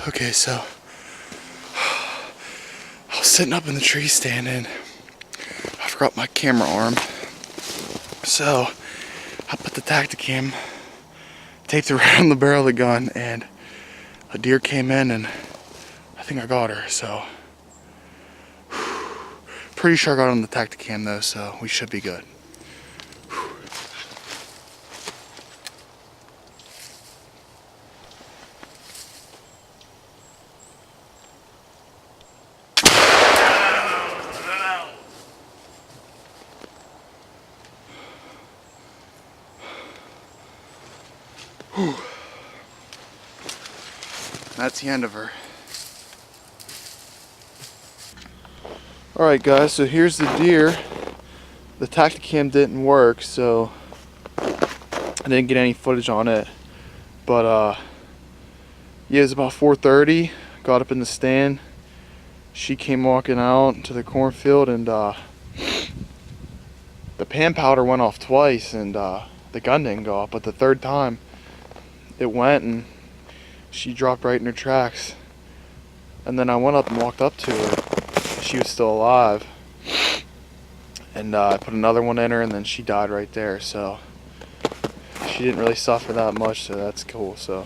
Okay, so I was sitting up in the tree standing. I forgot my camera arm. So I put the Tacticam, taped it around the barrel of the gun, and a deer came in and I think I got her. So pretty sure I got on the Tacticam though, so we should be good. Whew. That's the end of her. Alright guys, so here's the deer. The Tacticam didn't work, so I didn't get any footage on it. But yeah, it was about 4:30. Got up in the stand. She came walking out to the cornfield, and the pan powder went off twice, and the gun didn't go off. But the third time it went, and she dropped right in her tracks. And then I went up and walked up to her. She was still alive, and I put another one in her, and then she died right there. So she didn't really suffer that much, so that's cool. So